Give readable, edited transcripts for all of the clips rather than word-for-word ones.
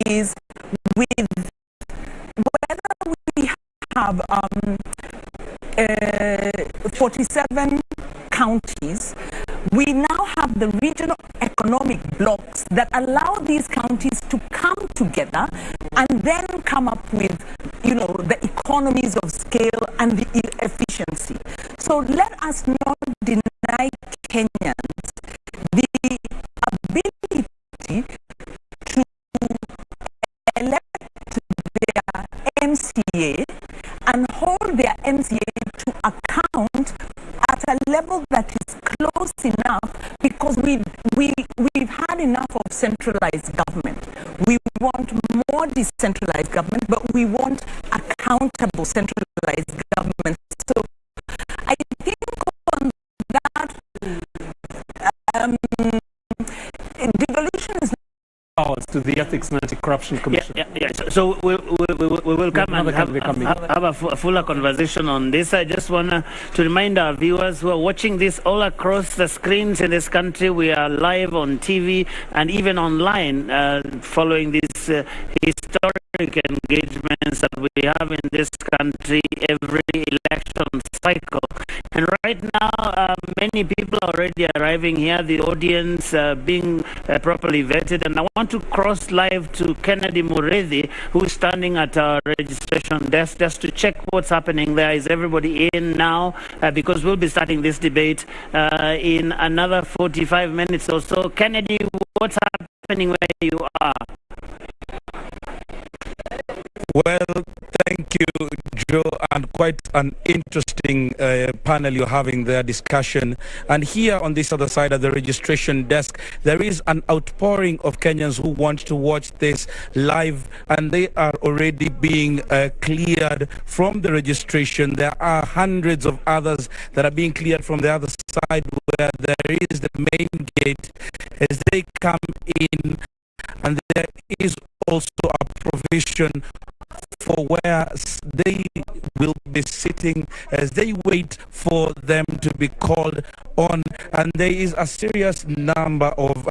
is with whether we have 47 counties, we now have the regional economic blocks that allow these counties to come together and then come up with, you know, the economies of scale and the efficiency. So let us not deny Kenyans the ability to elect their MCA and hold their MCA to account at a level that is close enough, because we've had enough of centralized government. We want more decentralized government, but we want accountable centralized government. So I think on that, devolution is powers to the Ethics and Anti-Corruption Commission. So we will come and have a fuller conversation on this. I just want to remind our viewers who are watching this all across the screens in this country. We are live on TV and even online, following these historic engagements that we have in this country every election cycle. And right now, many people are already arriving here, the audience being properly vetted. And I want to cross live to Kennedy Muredhi, who's standing at our registration desk, just to check what's happening there. Is everybody in now? Because we'll be starting this debate in another 45 minutes or so. Kennedy, what's happening where you are? Well, thank you, Joe, and quite an interesting panel you're having there, discussion. And here on this other side of the registration desk, there is an outpouring of Kenyans who want to watch this live, and they are already being cleared from the registration. There are hundreds of others that are being cleared from the other side, where there is the main gate as they come in, and there is also a provision for where they will be sitting as they wait for them to be called on. And there is a serious number of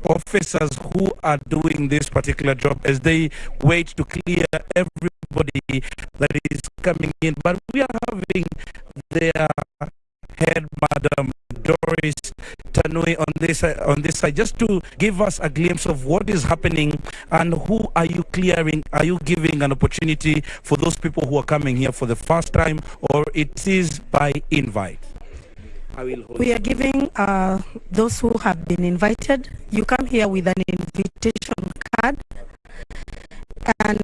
officers who are doing this particular job as they wait to clear everybody that is coming in. But we are having their head, Madam Doris Tanui, on this side, just to give us a glimpse of what is happening and who are you clearing. Are you giving an opportunity for those people who are coming here for the first time, or it is by invite? We are giving those who have been invited. You come here with an invitation card, and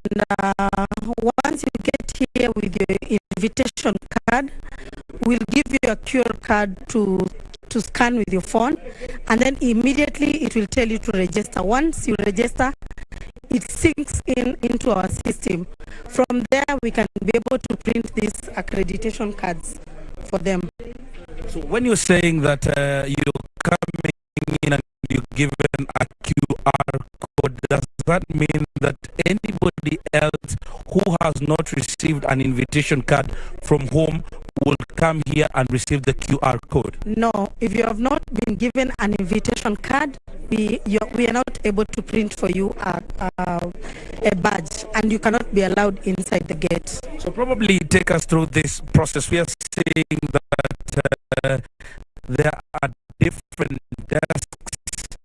once you get here with your invitation card, we'll give you a QR card to scan with your phone, and then immediately it will tell you to register. Once you register, it sinks into our system. From there, we can be able to print these accreditation cards for them. So when you're saying that you're coming in and you're given a QR code, does that mean that anybody else who has not received an invitation card from home will come here and receive the QR code? No, if you have not been given an invitation card, we are not able to print for you a badge, and you cannot be allowed inside the gate. So probably take us through this process. We are seeing that there are different desks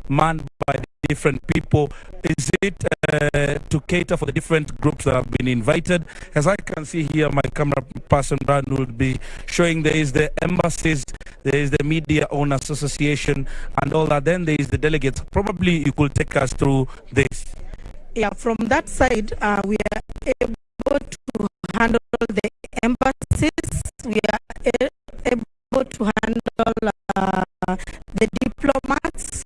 manned by different people. Is it to cater for the different groups that have been invited? As I can see here, my camera person Brad will be showing, there is the embassies, there is the Media Owners Association and all that. Then there is the delegates. Probably you could take us through this. Yeah, from that side, we are able to handle the embassies. We are able to handle the diplomats.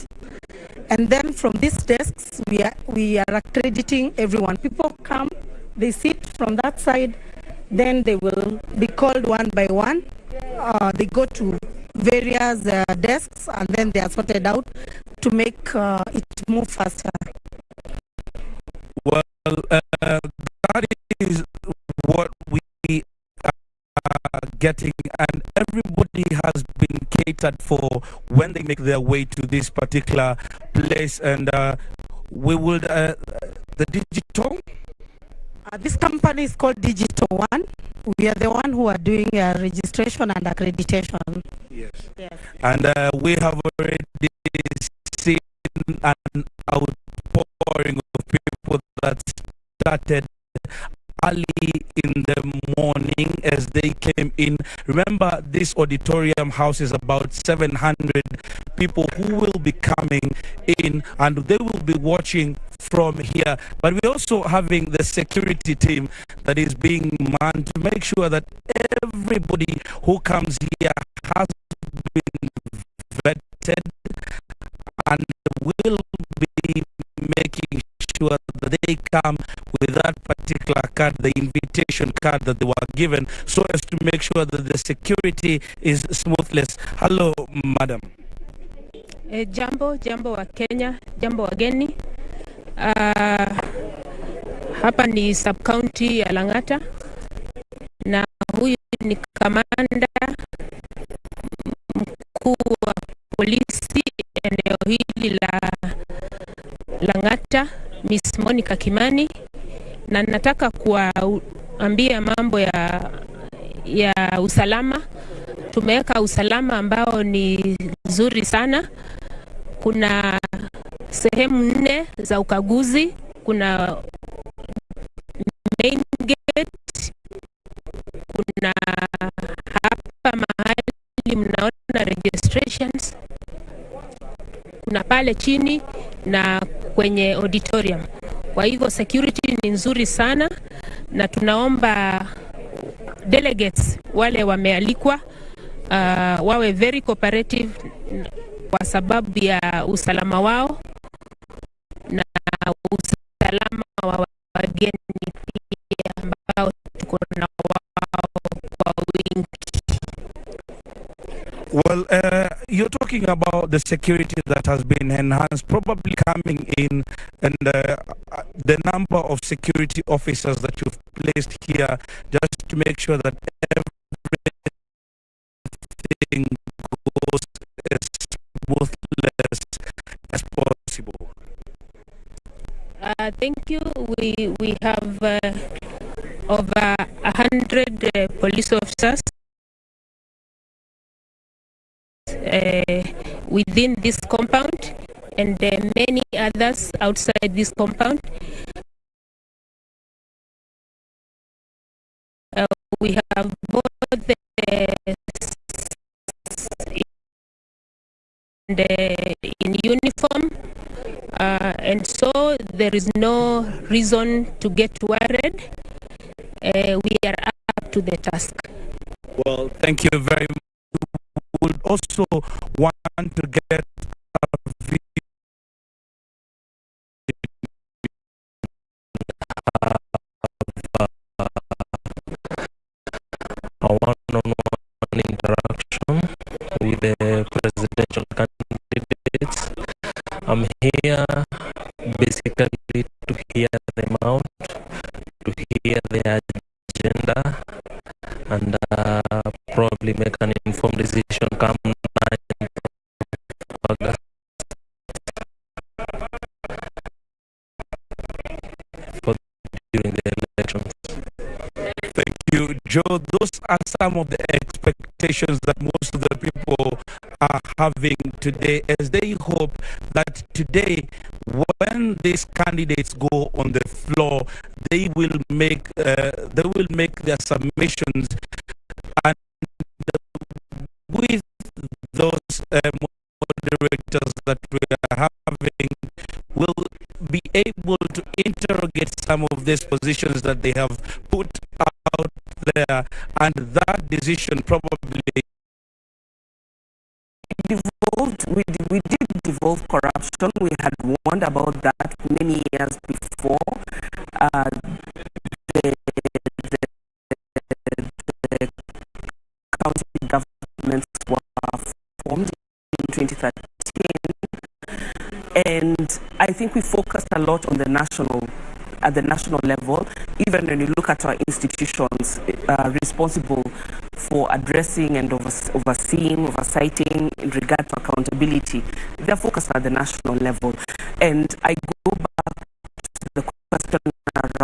And then from these desks, we are accrediting everyone. People come, they sit from that side, then they will be called one by one. They go to various desks, and then they are sorted out to make it move faster. Well, that is what we are getting, and everybody has been catered for when they make their way to this particular place. And we will, the digital? This company is called Digital One. We are the one who are doing registration and accreditation. Yes. Yes. And we have already seen an outpouring of people that started early in the morning as they came in. Remember, this auditorium houses about 700 people who will be coming in, and they will be watching from here. But we're also having the security team that is being manned to make sure that everybody who comes here has been vetted and will be making sure that they come with that particular card, the invitation card that they were given, so as to make sure that the security is smoothless. Hello, madam. Jambo wa Kenya, jambo wageni. Hapa ni sub-county ya Lang'ata, na huyu ni kamanda mkuu wa polisi eneo hili la Lang'ata, Miss Monica Kimani, na nataka kuambia mambo ya usalama. Tumeweka usalama ambao ni nzuri sana. Kuna sehemu 4 za ukaguzi. Kuna main gate, kuna hapa mahali mnaona registrations, kuna pale chini na kwenye auditorium. Kwa hivyo security ni nzuri sana, na tunaomba delegates wale wamealikwa wawe very cooperative kwa sababu ya usalama wao na usalama wa wageni pia ambao tuko na wao kwa wingi. Well, you're talking about the security that has been enhanced, probably coming in, and the number of security officers that you've placed here just to make sure that everything goes as smoothly as possible. Thank you. We have over 100 police officers within this compound, and many others outside this compound. We have both in uniform, and so there is no reason to get worried. We are up to the task. Well, thank you very much. We would also want to get a view a one-on-one interaction with the presidential candidates. I'm here basically to hear them out, to hear their agenda, and probably make an informed decision come 9th August for during the elections. Thank you, Joe. Those are some of the expectations that most of the people are having today, as they hope that today, when these candidates go on the floor, they will make their submissions, and with those moderators that we are having, will be able to interrogate some of these positions that they have put out there, and that decision probably we did devolve corruption. We had warned about that many years before. The county governments were formed in 2013, and I think we focused a lot on the national at the national level. Even when you look at our institutions responsible for addressing and oversighting in regard to accountability, they're focused at the national level. And I go